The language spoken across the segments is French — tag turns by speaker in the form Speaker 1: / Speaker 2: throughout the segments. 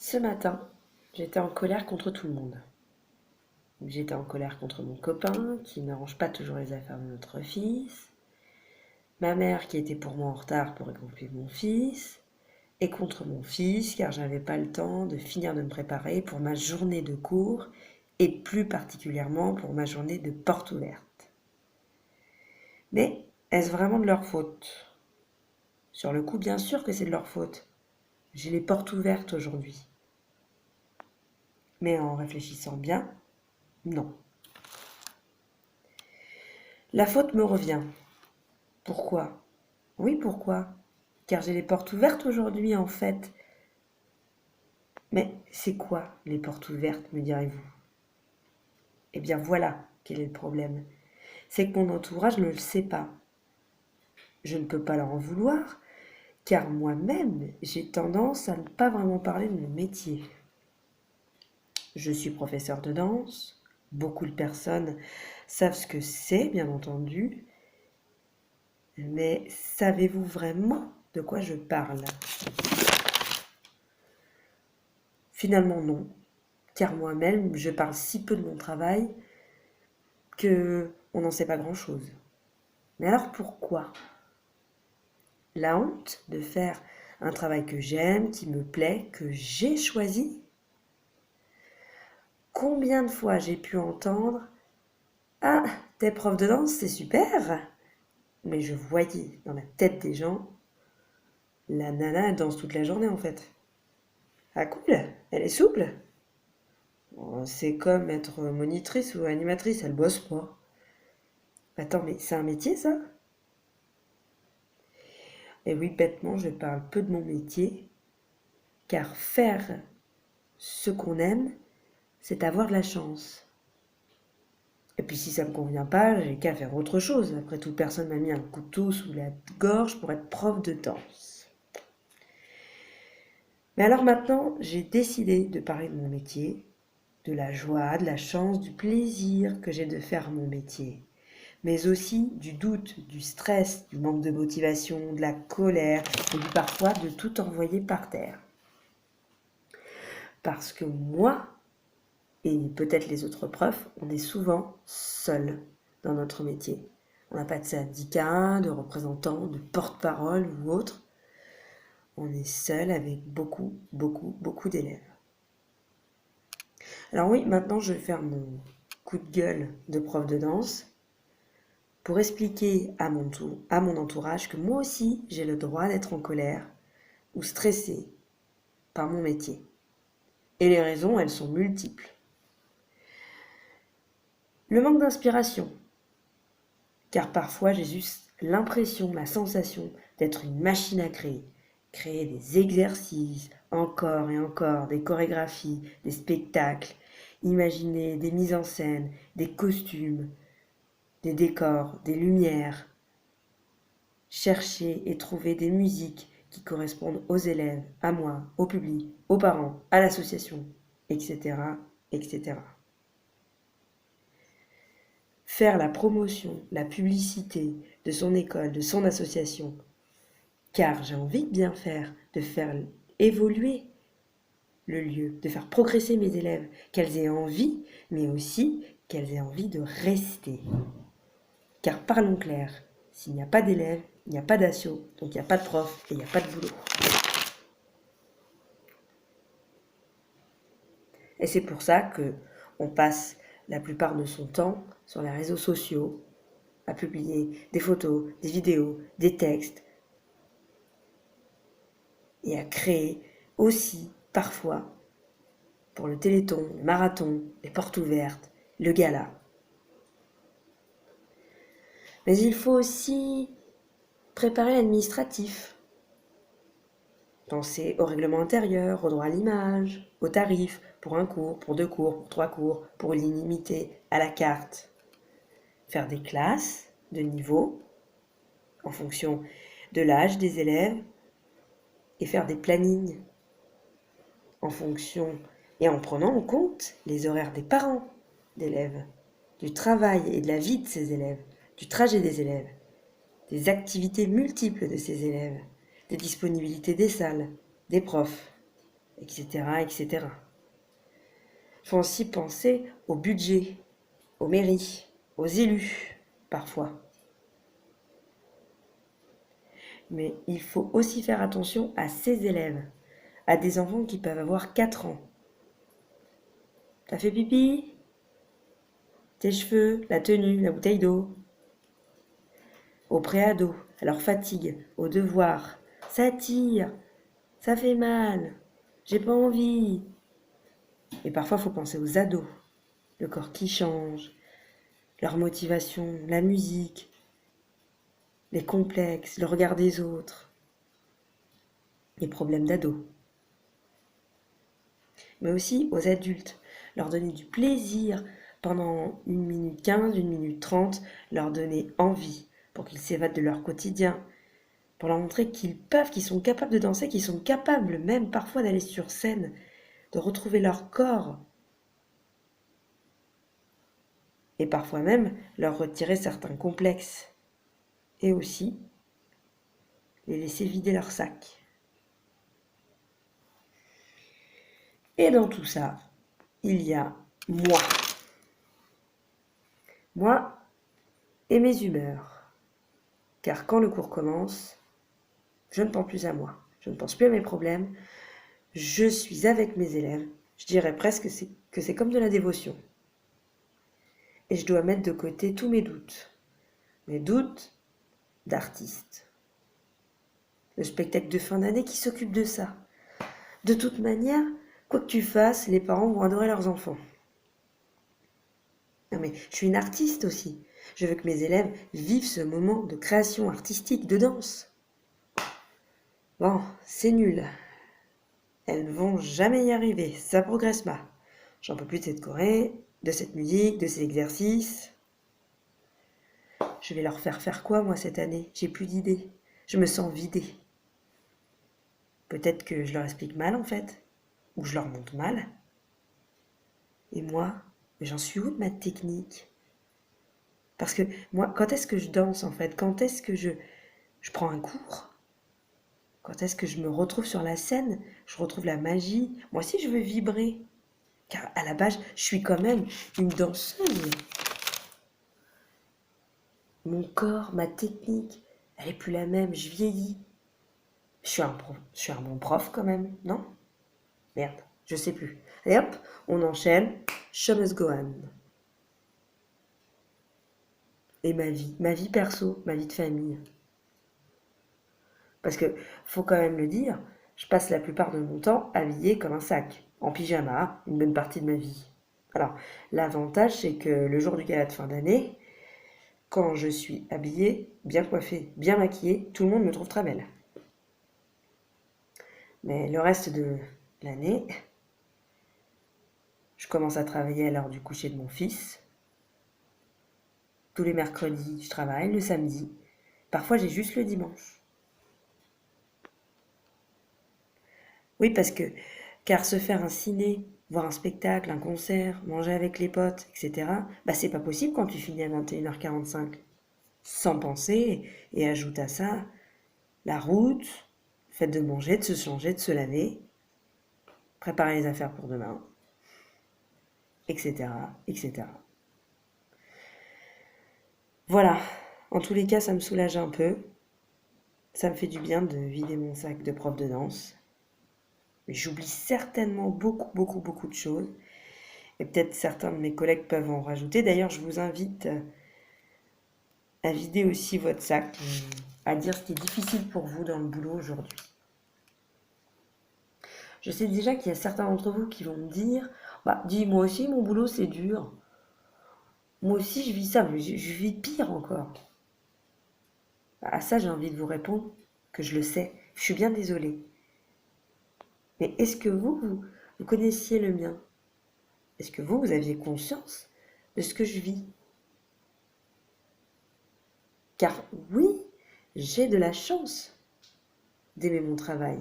Speaker 1: Ce matin, j'étais en colère contre tout le monde. J'étais en colère contre mon copain, qui n'arrange pas toujours les affaires de notre fils, ma mère qui était pour moi en retard pour écouter mon fils, et contre mon fils, car je n'avais pas le temps de finir de me préparer pour ma journée de cours, et plus particulièrement pour ma journée de porte ouverte. Mais est-ce vraiment de leur faute? Sur le coup, bien sûr que c'est de leur faute. J'ai les portes ouvertes aujourd'hui. Mais en réfléchissant bien, non. La faute me revient. Pourquoi? Oui, pourquoi? Car j'ai les portes ouvertes aujourd'hui, en fait. Mais c'est quoi les portes ouvertes, me direz-vous? Eh bien voilà quel est le problème. C'est que mon entourage ne le sait pas. Je ne peux pas leur en vouloir, car moi-même, j'ai tendance à ne pas vraiment parler de mon métier. Je suis professeur de danse, beaucoup de personnes savent ce que c'est, bien entendu, mais savez-vous vraiment de quoi je parle? Finalement non, car moi-même, je parle si peu de mon travail que on n'en sait pas grand-chose. Mais alors pourquoi? La honte de faire un travail que j'aime, qui me plaît, que j'ai choisi? Combien de fois j'ai pu entendre: ah, t'es prof de danse, c'est super! Mais je voyais dans la tête des gens, la nana elle danse toute la journée en fait. Ah cool, elle est souple. Bon, c'est comme être monitrice ou animatrice, elle bosse pas. Attends, mais c'est un métier ça? Et oui, bêtement, je parle peu de mon métier, car faire ce qu'on aime, c'est avoir de la chance. Et puis si ça me convient pas, j'ai qu'à faire autre chose. Après tout, personne m'a mis un couteau sous la gorge pour être prof de danse. Mais alors maintenant, j'ai décidé de parler de mon métier, de la joie, de la chance, du plaisir que j'ai de faire mon métier, mais aussi du doute, du stress, du manque de motivation, de la colère et parfois de tout envoyer par terre. Parce que moi, et peut-être les autres profs, on est souvent seuls dans notre métier. On n'a pas de syndicat, de représentants, de porte-parole ou autre. On est seul avec beaucoup d'élèves. Alors oui, maintenant je vais faire mon coup de gueule de prof de danse pour expliquer à mon entourage que moi aussi j'ai le droit d'être en colère ou stressé par mon métier. Et les raisons, elles sont multiples. Le manque d'inspiration, car parfois j'ai juste l'impression, la sensation d'être une machine à créer. Créer des exercices, encore et encore, des chorégraphies, des spectacles, imaginer des mises en scène, des costumes, des décors, des lumières, chercher et trouver des musiques qui correspondent aux élèves, à moi, au public, aux parents, à l'association, etc., etc. Faire la promotion, la publicité de son école, de son association, car j'ai envie de bien faire, de faire évoluer le lieu, de faire progresser mes élèves, qu'elles aient envie, mais aussi qu'elles aient envie de rester. Car parlons clair, s'il n'y a pas d'élèves, il n'y a pas d'asso, donc il n'y a pas de prof et il n'y a pas de boulot. Et c'est pour ça que on passe la plupart de son temps sur les réseaux sociaux, à publier des photos, des vidéos, des textes, et à créer aussi, parfois, pour le téléthon, le marathon, les portes ouvertes, le gala. Mais il faut aussi préparer l'administratif. Penser au règlement intérieur, au droit à l'image, aux tarifs, pour un cours, pour 2 cours, pour 3 cours, pour une illimitée, à la carte. Faire des classes de niveau en fonction de l'âge des élèves et faire des plannings en fonction et en prenant en compte les horaires des parents d'élèves, du travail et de la vie de ces élèves, du trajet des élèves, des activités multiples de ces élèves, des disponibilités des salles, des profs, etc., etc. Il faut aussi penser au budget, aux mairies, aux élus, parfois. Mais il faut aussi faire attention à ces élèves, à des enfants qui peuvent avoir 4 ans. T'as fait pipi? Tes cheveux, la tenue, la bouteille d'eau. Aux préados, à leur fatigue, aux devoirs. Ça tire, ça fait mal, j'ai pas envie. Et parfois, il faut penser aux ados, le corps qui change, leur motivation, la musique, les complexes, le regard des autres, les problèmes d'ados. Mais aussi aux adultes, leur donner du plaisir pendant 1 minute 15, 1 minute 30, leur donner envie pour qu'ils s'évadent de leur quotidien, pour leur montrer qu'ils peuvent, qu'ils sont capables de danser, qu'ils sont capables même parfois d'aller sur scène, de retrouver leur corps, et parfois même leur retirer certains complexes, et aussi les laisser vider leur sac. Et dans tout ça, il y a moi. Moi et mes humeurs. Car quand le cours commence, je ne pense plus à moi. Je ne pense plus à mes problèmes. Je suis avec mes élèves. Je dirais presque que c'est comme de la dévotion. Et je dois mettre de côté tous mes doutes. Mes doutes d'artiste. Le spectacle de fin d'année qui s'occupe de ça. De toute manière, quoi que tu fasses, les parents vont adorer leurs enfants. Non mais je suis une artiste aussi. Je veux que mes élèves vivent ce moment de création artistique, de danse. Bon, c'est nul. Elles ne vont jamais y arriver, ça progresse pas. J'en peux plus de cette choré, de cette musique, de ces exercices. Je vais leur faire quoi, moi, cette année? J'ai plus d'idées. Je me sens vidée. Peut-être que je leur explique mal, en fait. Ou je leur montre mal. Et moi, j'en suis où de ma technique? Parce que moi, quand est-ce que je danse, en fait? Quand est-ce que je prends un cours? Quand est-ce que je me retrouve sur la scène? Je retrouve la magie. Moi aussi, je veux vibrer. Car à la base, je suis quand même une danseuse. Mon corps, ma technique, elle est plus la même, je vieillis. Je suis un bon prof quand même, non? Merde, je sais plus. Allez hop, on enchaîne. Show must go on. Et ma vie perso, ma vie de famille. Parce que, faut quand même le dire, je passe la plupart de mon temps habillée comme un sac, en pyjama, une bonne partie de ma vie. Alors, l'avantage, c'est que le jour du gala de fin d'année, quand je suis habillée, bien coiffée, bien maquillée, tout le monde me trouve très belle. Mais le reste de l'année, je commence à travailler à l'heure du coucher de mon fils. Tous les mercredis, je travaille, le samedi. Parfois, j'ai juste le dimanche. Oui, car se faire un ciné, voir un spectacle, un concert, manger avec les potes, etc., bah c'est pas possible quand tu finis à 21h45. Sans penser, et ajoute à ça la route, le fait de manger, de se changer, de se laver, préparer les affaires pour demain, etc., etc. Voilà, en tous les cas, ça me soulage un peu. Ça me fait du bien de vider mon sac de prof de danse. Mais j'oublie certainement beaucoup, beaucoup, beaucoup de choses. Et peut-être certains de mes collègues peuvent en rajouter. D'ailleurs, je vous invite à vider aussi votre sac, à dire ce qui est difficile pour vous dans le boulot aujourd'hui. Je sais déjà qu'il y a certains d'entre vous qui vont me dire, bah, dis, moi aussi, mon boulot, c'est dur. Moi aussi, je vis ça, mais je vis pire encore. À ça, j'ai envie de vous répondre que je le sais. Je suis bien désolée. Mais est-ce que vous connaissiez le mien? Est-ce que vous aviez conscience de ce que je vis? Car oui, j'ai de la chance d'aimer mon travail.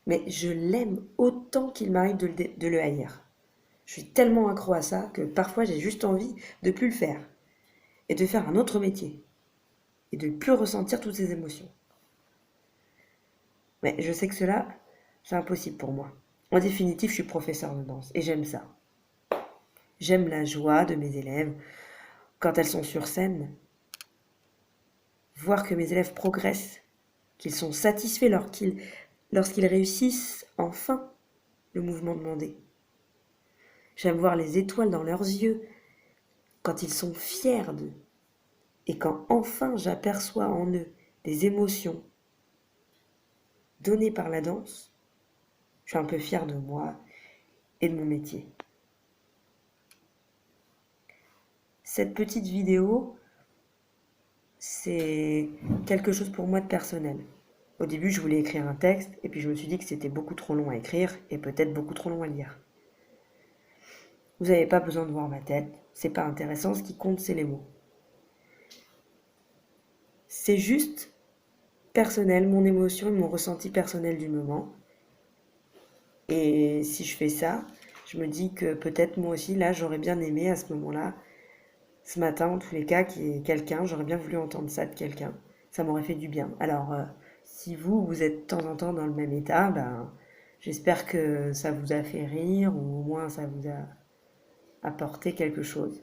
Speaker 1: Mais je l'aime autant qu'il m'arrive de le haïr. Je suis tellement accro à ça que parfois j'ai juste envie de plus le faire et de faire un autre métier et de plus ressentir toutes ces émotions. Mais je sais que cela, C'est impossible pour moi. En définitive, je suis professeur de danse et j'aime ça. J'aime la joie de mes élèves quand elles sont sur scène. Voir que mes élèves progressent, qu'ils sont satisfaits lorsqu'ils réussissent enfin le mouvement demandé. J'aime voir les étoiles dans leurs yeux quand ils sont fiers d'eux et quand enfin j'aperçois en eux des émotions données par la danse. Je suis un peu fière de moi et de mon métier. Cette petite vidéo, c'est quelque chose pour moi de personnel. Au début, je voulais écrire un texte et puis je me suis dit que c'était beaucoup trop long à écrire et peut-être beaucoup trop long à lire. Vous n'avez pas besoin de voir ma tête, c'est pas intéressant, ce qui compte c'est les mots. C'est juste personnel, mon émotion et mon ressenti personnel du moment. Et si je fais ça, je me dis que peut-être moi aussi, là, j'aurais bien aimé à ce moment-là, ce matin en tous les cas, qu'il y ait quelqu'un, j'aurais bien voulu entendre ça de quelqu'un. Ça m'aurait fait du bien. Alors, si vous êtes de temps en temps dans le même état, ben, j'espère que ça vous a fait rire ou au moins ça vous a apporté quelque chose.